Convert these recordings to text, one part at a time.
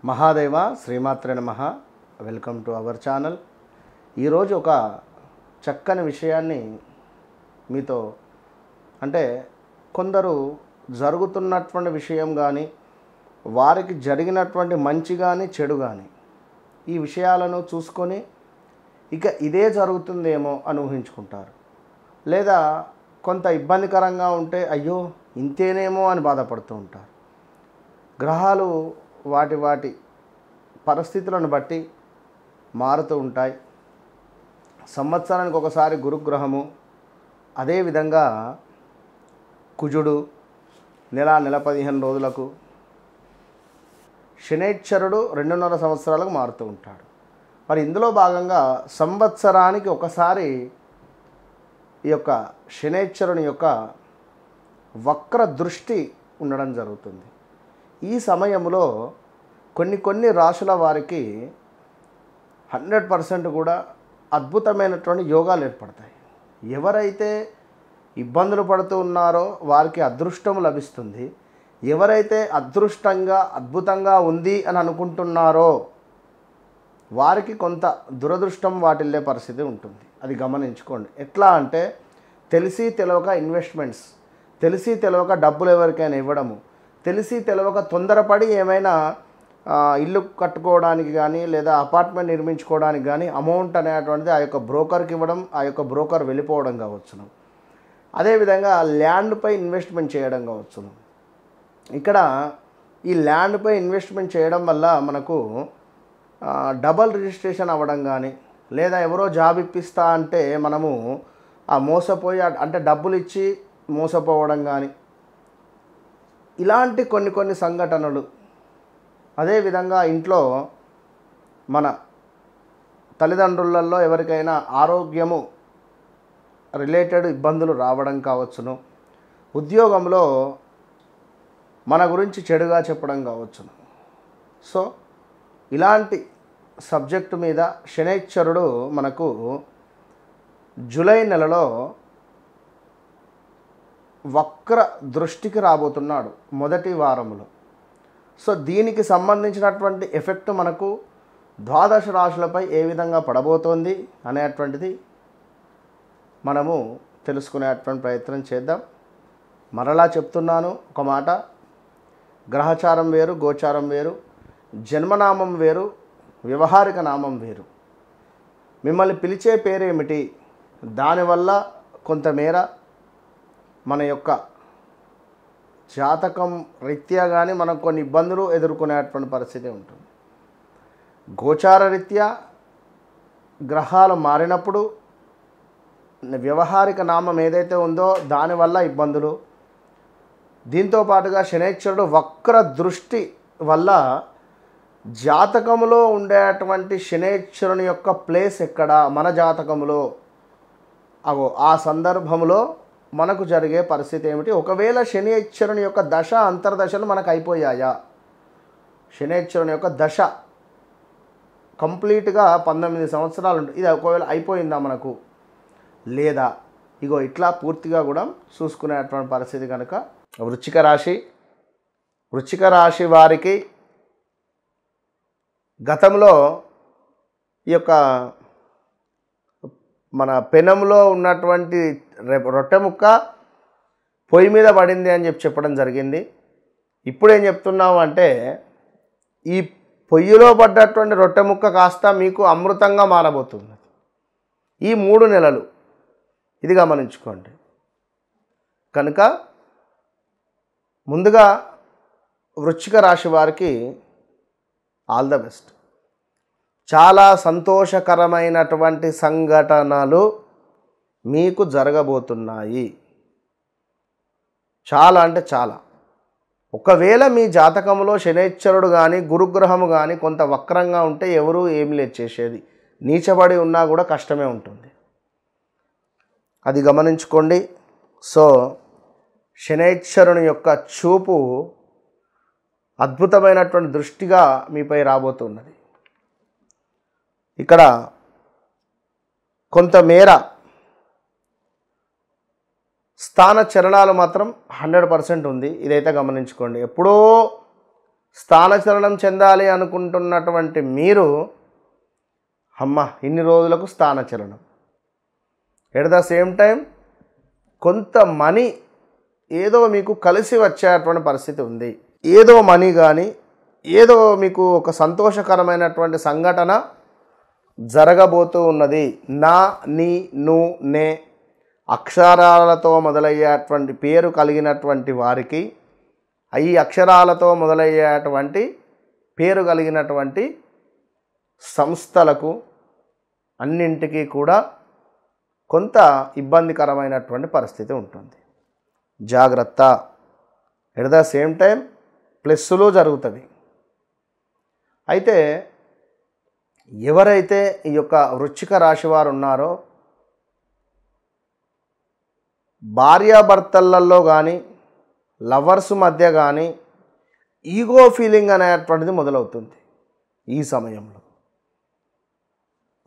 మహాదేవ శ్రీమాత్రే నమః. Welcome to our channel. ఈరోజు ఒక చక్కని విషయాన్ని మీతో అంటే కొందరు జరుగుతున్నటువంటి విషయం కానీ వారికి జరిగినటువంటి మంచి కానీ చెడు కానీ ఈ విషయాలను చూసుకొని ఇక ఇదే జరుగుతుందేమో అని ఊహించుకుంటారు. లేదా కొంత ఇబ్బందికరంగా ఉంటే అయ్యో ఇంతేనేమో అని బాధపడుతూ ఉంటారు. గ్రహాలు వాటి పరిస్థితులను బట్టి మారుతూ ఉంటాయి. సంవత్సరానికి ఒకసారి గురుగ్రహము, అదేవిధంగా కుజుడు నెల 15 రోజులకు, శనైశ్చరుడు 2.5 సంవత్సరాలకు మారుతూ ఉంటాడు. మరి ఇందులో భాగంగా సంవత్సరానికి ఒకసారి ఈ యొక్క శనైశ్చరుని యొక్క వక్ర దృష్టి ఉండడం జరుగుతుంది. ఈ సమయంలో కొన్ని రాశుల వారికి 100% కూడా అద్భుతమైనటువంటి యోగాలు ఏర్పడతాయి. ఎవరైతే ఇబ్బందులు పడుతూ ఉన్నారో వారికి అదృష్టం లభిస్తుంది. ఎవరైతే అద్భుతంగా ఉంది అని అనుకుంటున్నారో వారికి కొంత దురదృష్టం వాటిల్లే పరిస్థితి ఉంటుంది. అది గమనించుకోండి. ఎట్లా అంటే తెలిసి తెలవక ఇన్వెస్ట్మెంట్స్, తెలిసి తెలవక డబ్బులు ఎవరికైనా ఇవ్వడము, తెలిసి తెలవక తొందరపడి ఏమైనా ఇల్లు కట్టుకోవడానికి కానీ లేదా అపార్ట్మెంట్ నిర్మించుకోవడానికి కానీ అమౌంట్ అనేటువంటిది ఆ యొక్క బ్రోకర్కి ఇవ్వడం, ఆ యొక్క బ్రోకర్ వెళ్ళిపోవడం కావచ్చును. అదేవిధంగా ల్యాండ్పై ఇన్వెస్ట్మెంట్ చేయడం కావచ్చును. ఇక్కడ ఈ ల్యాండ్పై ఇన్వెస్ట్మెంట్ చేయడం వల్ల మనకు డబల్ రిజిస్ట్రేషన్ అవ్వడం కానీ లేదా ఎవరో జాబ్ ఇప్పిస్తా అంటే మనము ఆ మోసపోయి అంటే డబ్బులు ఇచ్చి మోసపోవడం కానీ ఇలాంటి కొన్ని సంఘటనలు. అదేవిధంగా ఇంట్లో మన తల్లిదండ్రులలో ఎవరికైనా ఆరోగ్యము రిలేటెడ్ ఇబ్బందులు రావడం కావచ్చును. ఉద్యోగంలో మన గురించి చెడుగా చెప్పడం కావచ్చును. సో ఇలాంటి సబ్జెక్టు మీద శనైశ్చరుడు మనకు జూలై నెలలో వక్ర దృష్టికి రాబోతున్నాడు మొదటి వారంలో. సో దీనికి సంబంధించినటువంటి ఎఫెక్ట్ మనకు 12 రాశులపై ఏ విధంగా పడబోతోంది అనేటువంటిది మనము తెలుసుకునేటువంటి ప్రయత్నం చేద్దాం. మరలా చెప్తున్నాను ఒక మాట, గ్రహచారం వేరు, గోచారం వేరు, జన్మనామం వేరు, వ్యవహారిక నామం వేరు. మిమ్మల్ని పిలిచే పేరేమిటి, దానివల్ల కొంతమేర మన యొక్క జాతకం రీత్యా కానీ మనం కొన్ని ఇబ్బందులు ఎదుర్కొనేటువంటి పరిస్థితి ఉంటుంది. గోచార రీత్యా గ్రహాలు మారినప్పుడు వ్యవహారిక నామం ఏదైతే ఉందో దానివల్ల ఇబ్బందులు. దీంతో పాటుగా శనైశ్చరుడు వక్ర దృష్టి వల్ల జాతకంలో ఉండేటువంటి శనైశ్చరుని యొక్క ప్లేస్ ఎక్కడ మన జాతకంలో, ఆ సందర్భంలో మనకు జరిగే పరిస్థితి ఏమిటి. ఒకవేళ శనైశ్చరుని యొక్క దశ అంతర్దశలు మనకు అయిపోయాయా, శనైశ్చరుని యొక్క దశ కంప్లీట్గా 19 సంవత్సరాలు ఉంటుంది, ఇది ఒకవేళ అయిపోయిందా మనకు లేదా, ఇట్లా పూర్తిగా కూడా చూసుకునేటువంటి పరిస్థితి కనుక వృశ్చిక రాశి వారికి గతంలో ఈ యొక్క మన పెనంలో ఉన్నటువంటి రొట్టె ముక్క పొయ్యి మీద పడింది అని చెప్పడం జరిగింది. ఇప్పుడు ఏం చెప్తున్నాము అంటే ఈ పొయ్యిలో పడ్డటువంటి రొట్టె ముక్క కాస్త మీకు అమృతంగా మారబోతుంది ఈ 3 నెలలు. ఇది గమనించుకోండి. కనుక ముందుగా వృశ్చిక రాశి వారికి ఆల్ ద బెస్ట్. చాలా సంతోషకరమైనటువంటి సంఘటనలు మీకు జరగబోతున్నాయి. చాలా అంటే చాలా. ఒకవేళ మీ జాతకంలో శనైశ్చరుడు కానీ గురుగ్రహము కానీ కొంత వక్రంగా ఉంటే ఎవరు ఏమి లేదు చేసేది, నీచబడి ఉన్నా కూడా కష్టమే ఉంటుంది. అది గమనించుకోండి. సో శనైశ్చరుని యొక్క చూపు అద్భుతమైనటువంటి దృష్టిగా మీపై రాబోతున్నది. ఇక్కడ కొంతమేర స్థాన చలనాలు మాత్రం 100% ఉంది. ఇదైతే గమనించుకోండి. ఎప్పుడో స్థానచలనం చెందాలి అనుకుంటున్నటువంటి మీరు అమ్మ ఇన్ని రోజులకు స్థానచలనం, ఎట్ ద సేమ్ టైం కొంత మనీ ఏదో మీకు కలిసి వచ్చేటువంటి పరిస్థితి ఉంది. ఏదో మనీ కానీ ఏదో మీకు ఒక సంతోషకరమైనటువంటి సంఘటన జరగబోతూ ఉన్నది. నా, నీ, ను, నే అక్షరాలతో మొదలయ్యేటువంటి పేరు కలిగినటువంటి వారికి, ఈ అక్షరాలతో మొదలయ్యేటువంటి పేరు కలిగినటువంటి సంస్థలకు అన్నింటికీ కూడా కొంత ఇబ్బందికరమైనటువంటి పరిస్థితి ఉంటుంది. జాగ్రత్త. ఎట్ ద సేమ్ టైం ప్లస్సులు జరుగుతుంది. అయితే ఎవరైతే ఈ యొక్క వృశ్చిక రాశి వారు ఉన్నారో భార్యాభర్తలలో కానీ లవర్స్ మధ్య కానీ ఈగో ఫీలింగ్ అనేటువంటిది మొదలవుతుంది. ఈ సమయంలో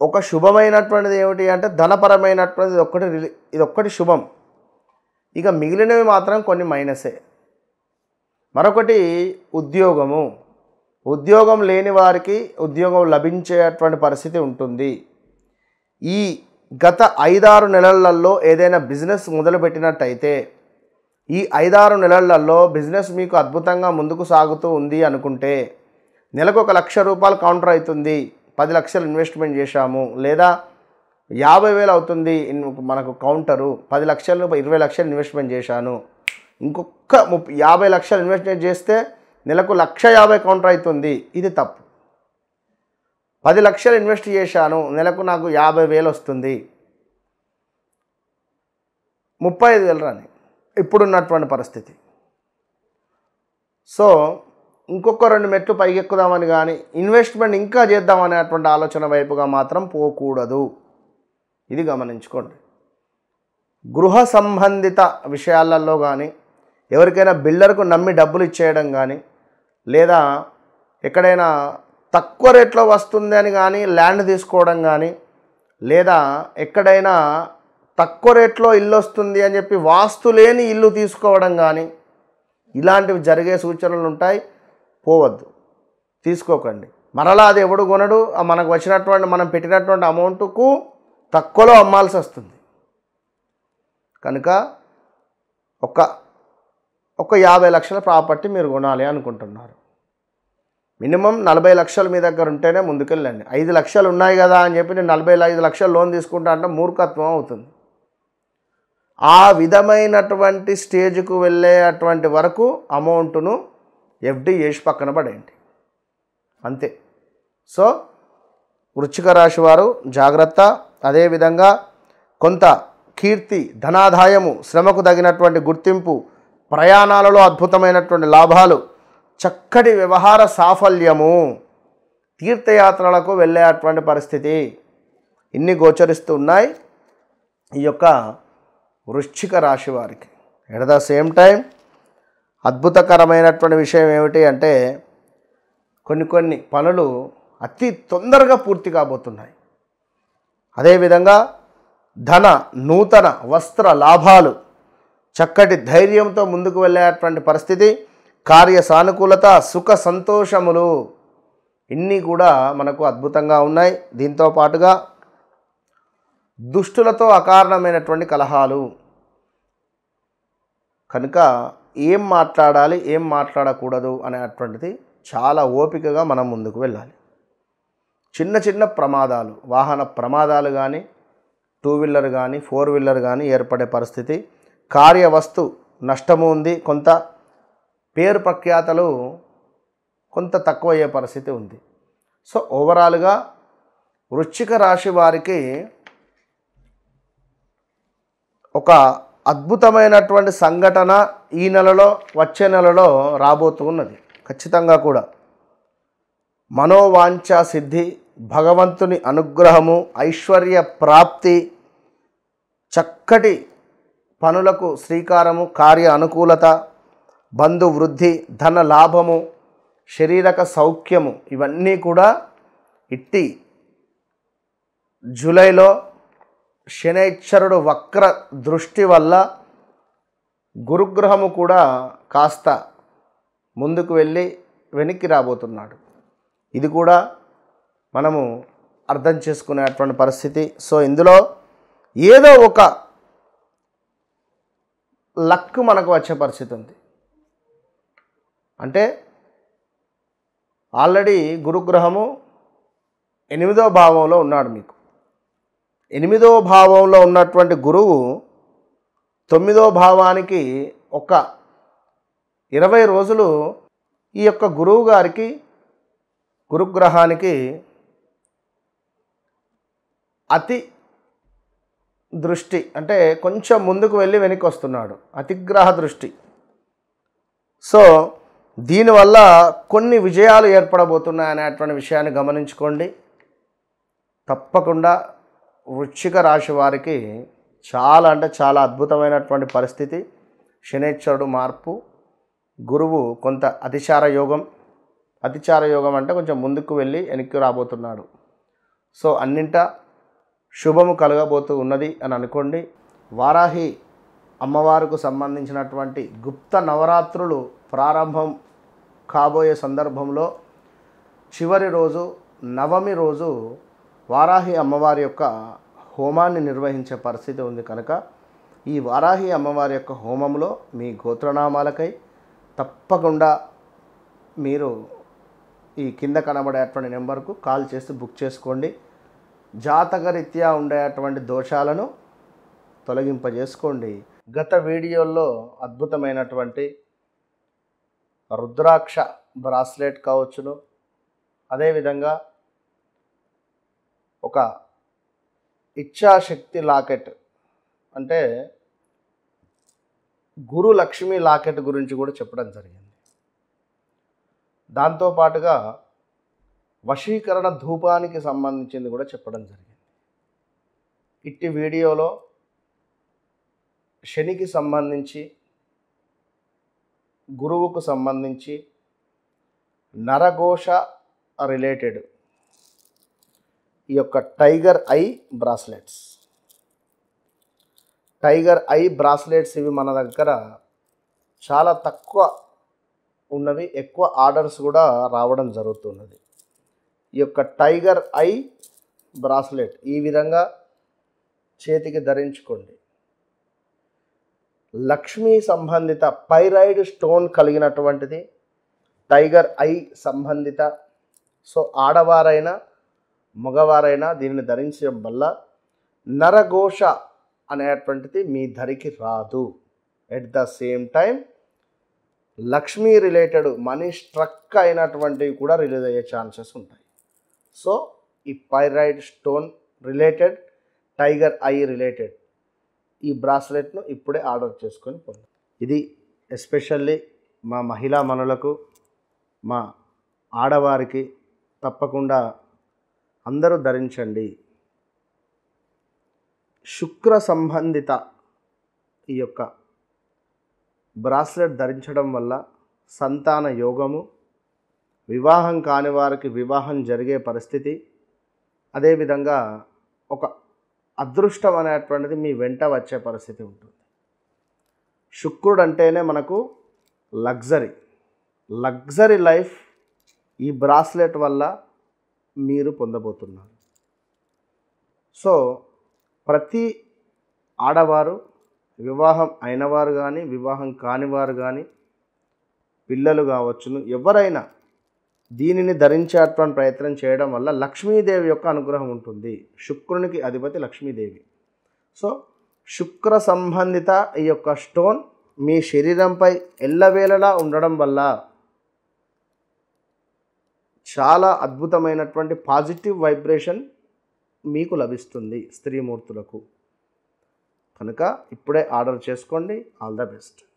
ఒక శుభమైనటువంటిది ఏమిటి అంటే ధనపరమైనటువంటిది ఇదొక్కటి శుభం. ఇక మిగిలినవి మాత్రం కొన్ని మైనసే. మరొకటి ఉద్యోగం లేని వారికి ఉద్యోగం లభించేటువంటి పరిస్థితి ఉంటుంది. ఈ గత 5-6 నెలలలో ఏదైనా బిజినెస్ మొదలుపెట్టినట్టయితే ఈ 5-6 నెలలలో బిజినెస్ మీకు అద్భుతంగా ముందుకు సాగుతూ ఉంది అనుకుంటే నెలకు 1 లక్ష రూపాయలు కౌంటర్ అవుతుంది. 10 లక్షలు ఇన్వెస్ట్మెంట్ చేశాము, లేదా 50,000 అవుతుంది మనకు కౌంటరు, 10 లక్షలు 20 లక్షలు ఇన్వెస్ట్మెంట్ చేశాను, ఇంకొక 50 లక్షలు ఇన్వెస్ట్మెంట్ చేస్తే నెలకు 1,50,000 కౌంటర్ అవుతుంది. ఇది తప్పు. 10 లక్షలు ఇన్వెస్ట్ చేశాను, నెలకు నాకు 50,000 వస్తుంది, 35,000 రాని ఇప్పుడున్నటువంటి పరిస్థితి. సో ఇంకొక 2 మెట్లు పైకెక్కుదామని కానీ ఇన్వెస్ట్మెంట్ ఇంకా చేద్దామనేటువంటి ఆలోచన వైపుగా మాత్రం పోకూడదు. ఇది గమనించుకోండి. గృహ సంబంధిత విషయాలలో కానీ ఎవరికైనా బిల్డర్కు నమ్మి డబ్బులు ఇచ్చేయడం కానీ, లేదా ఎక్కడైనా తక్కువ రేట్లో వస్తుంది అని కానీ ల్యాండ్ తీసుకోవడం కానీ, లేదా ఎక్కడైనా తక్కువ రేట్లో ఇల్లు వస్తుంది అని చెప్పి వాస్తు లేని ఇల్లు తీసుకోవడం కానీ ఇలాంటివి జరిగే సూచనలు ఉంటాయి. పోవద్దు, తీసుకోకండి. మరలా అది ఎవడు కొనడు. మనకు వచ్చినటువంటి మనం పెట్టినటువంటి అమౌంట్కు తక్కువలో అమ్మాల్సి వస్తుంది. కనుక ఒక 50 లక్షల ప్రాపర్టీ మీరు కొనాలి అనుకుంటున్నారు, మినిమం 40 లక్షలు మీ దగ్గర ఉంటేనే ముందుకెళ్ళండి. 5 లక్షలు ఉన్నాయి కదా అని చెప్పి నేను 45 లక్షలు లోన్ తీసుకుంటా అంటే మూర్ఖత్వం అవుతుంది. ఆ విధమైనటువంటి స్టేజ్కు వెళ్ళేటువంటి వరకు అమౌంట్ను ఎఫ్డి చేసి పక్కన పడేయండి, అంతే. సో వృశ్చిక రాశి వారు జాగ్రత్త. అదేవిధంగా కొంత కీర్తి, ధనాదాయము, శ్రమకు తగినటువంటి గుర్తింపు, ప్రయాణాలలో అద్భుతమైనటువంటి లాభాలు, చక్కటి వ్యవహార సాఫల్యము, తీర్థయాత్రలకు వెళ్ళేటువంటి పరిస్థితి ఇన్ని గోచరిస్తూ ఉన్నాయి ఈ యొక్క వృశ్చిక రాశి వారికి. ఎట్ ద సేమ్ టైం అద్భుతకరమైనటువంటి విషయం ఏమిటి అంటే కొన్ని పనులు అతి తొందరగా పూర్తి కాబోతున్నాయి. అదేవిధంగా నూతన వస్త్ర లాభాలు, చక్కటి ధైర్యంతో ముందుకు వెళ్ళేటువంటి పరిస్థితి, కార్య సానుకూలత, సుఖ సంతోషములు ఇన్ని కూడా మనకు అద్భుతంగా ఉన్నాయి. దీంతో పాటుగా దుష్టులతో అకారణమైనటువంటి కలహాలు. కనుక ఏం మాట్లాడాలి, ఏం మాట్లాడకూడదు అనేటువంటిది చాలా ఓపికగా మనం ముందుకు వెళ్ళాలి. చిన్న ప్రమాదాలు, వాహన ప్రమాదాలు కానీ, 2 వీలర్ కానీ 4 వీలర్ కానీ ఏర్పడే పరిస్థితి, కార్యవస్తు నష్టము ఉంది, కొంత పేరు ప్రఖ్యాతలు కొంత తక్కువ అయ్యే పరిస్థితి ఉంది. సో ఓవరాల్గా వృశ్చిక రాశి వారికి ఒక అద్భుతమైనటువంటి సంఘటన ఈ నెలలో, వచ్చే నెలలో రాబోతూ ఉన్నది. ఖచ్చితంగా కూడా మనోవాంఛ సిద్ధి, భగవంతుని అనుగ్రహము, ఐశ్వర్య ప్రాప్తి, చక్కటి పనులకు శ్రీకారము, కార్య అనుకూలత, బంధు వృద్ధి, ధన లాభము, శారీరక సౌఖ్యము ఇవన్నీ కూడా ఇట్టి జూలైలో శనైశ్వరుడు వక్ర దృష్టి వల్ల గురుగ్రహము కూడా కాస్త ముందుకు వెళ్ళి వెనక్కి రాబోతున్నాడు. ఇది కూడా మనము అర్థం చేసుకునేటువంటి పరిస్థితి. సో ఇందులో ఏదో ఒక లక్ మనకు వచ్చే పరిస్థితి ఉంది. అంటే ఆల్రెడీ గురుగ్రహము 8వ భావంలో ఉన్నాడు. మీకు 8వ భావంలో ఉన్నటువంటి గురువు 9వ భావానికి ఒక 20 రోజులు ఈ యొక్క గురువు గారికి గురుగ్రహానికి అతి దృష్టి, అంటే కొంచెం ముందుకు వెళ్ళి వెనక్కి వస్తున్నాడు, అతిగ్రహ దృష్టి. సో దీనివల్ల కొన్ని విజయాలు ఏర్పడబోతున్నాయి అనేటువంటి విషయాన్ని గమనించుకోండి. తప్పకుండా వృశ్చిక రాశి వారికి చాలా అంటే చాలా అద్భుతమైనటువంటి పరిస్థితి. శనైశ్వరుడు మార్పు, గురువు కొంత అతిచార యోగం. అతిచార యోగం అంటే కొంచెం ముందుకు వెళ్ళి వెనక్కి రాబోతున్నాడు. సో అన్నింటా శుభము కలగబోతూ ఉన్నది అని అనుకోండి. వారాహి అమ్మవారికి సంబంధించినటువంటి గుప్త నవరాత్రులు ప్రారంభం కాబోయే సందర్భంలో చివరి రోజు నవమి రోజు వారాహి అమ్మవారి యొక్క హోమాన్ని నిర్వహించే పరిస్థితి ఉంది. కనుక ఈ వారాహి అమ్మవారి యొక్క హోమంలో మీ గోత్రనామాలకై తప్పకుండా మీరు ఈ కింద కనబడేటువంటి నెంబర్కు కాల్ చేసి బుక్ చేసుకోండి. జాతకరీత్యా ఉండేటువంటి దోషాలను తొలగింపజేసుకోండి. గత వీడియోల్లో అద్భుతమైనటువంటి రుద్రాక్ష బ్రాస్లెట్ కావచ్చును, అదేవిధంగా ఒక ఇచ్ఛాశక్తి లాకెట్ అంటే గురు లక్ష్మి లాకెట్ గురించి కూడా చెప్పడం జరిగింది. దాంతోపాటుగా వశీకరణ ధూపానికి సంబంధించింది కూడా చెప్పడం జరిగింది. ఇట్టి వీడియోలో శనికి సంబంధించి, గురువుకు సంబంధించి, నరఘోష రిలేటెడ్ ఈ యొక్క టైగర్ ఐ బ్రాస్లెట్స్, ఇవి మన దగ్గర చాలా తక్కువ ఉన్నవి, ఎక్కువ ఆర్డర్స్ కూడా రావడం జరుగుతున్నది. ఈ యొక్క టైగర్ ఐ బ్రాస్లెట్ ఈ విధంగా చేతికి ధరించుకోండి. లక్ష్మీ సంబంధిత పైరైడ్ స్టోన్ కలిగినటువంటిది టైగర్ ఐ సంబంధిత. సో ఆడవారైనా మగవారైనా దీనిని ధరించడం వల్ల నరఘోష అనేటువంటిది మీ ధరికి రాదు. At the same time Lakshmi related money struck అయినటువంటివి కూడా రిలీజ్ అయ్యే ఛాన్సెస్ ఉంటాయి. సో ఈ pyrite stone related, tiger eye related ఈ బ్రాస్లెట్ను ఇప్పుడే ఆర్డర్ చేసుకొని పొందండి. ఇది ఎస్పెషల్లీ మా మహిళా మనులకు, మా ఆడవారికి తప్పకుండా అందరూ ధరించండి. శుక్ర సంబంధిత ఈ యొక్క బ్రాస్లెట్ ధరించడం వల్ల సంతాన యోగము, వివాహం కాని వారికి వివాహం జరిగే పరిస్థితి, అదేవిధంగా ఒక అదృష్టం అనేటువంటిది మీ వెంట వచ్చే పరిస్థితి ఉంటుంది. శుక్రుడు అంటేనే మనకు లగ్జరీ లైఫ్ ఈ బ్రాస్లెట్ వల్ల మీరు పొందబోతున్నారు. సో ప్రతి ఆడవారు, వివాహం అయినవారు కానీ వివాహం కానివారు కానీ, పిల్లలు కావచ్చును, ఎవరైనా దీనిని ధరించేటువంటి ప్రయత్నం చేయడం వల్ల లక్ష్మీదేవి యొక్క అనుగ్రహం ఉంటుంది. శుక్రునికి అధిపతి లక్ష్మీదేవి. సో శుక్ర సంబంధిత ఈ యొక్క స్టోన్ మీ శరీరంపై ఎల్లవేళలా ఉండడం వల్ల చాలా అద్భుతమైనటువంటి పాజిటివ్ వైబ్రేషన్ మీకు లభిస్తుంది స్త్రీమూర్తులకు. కనుక ఇప్పుడే ఆర్డర్ చేసుకోండి. All the best.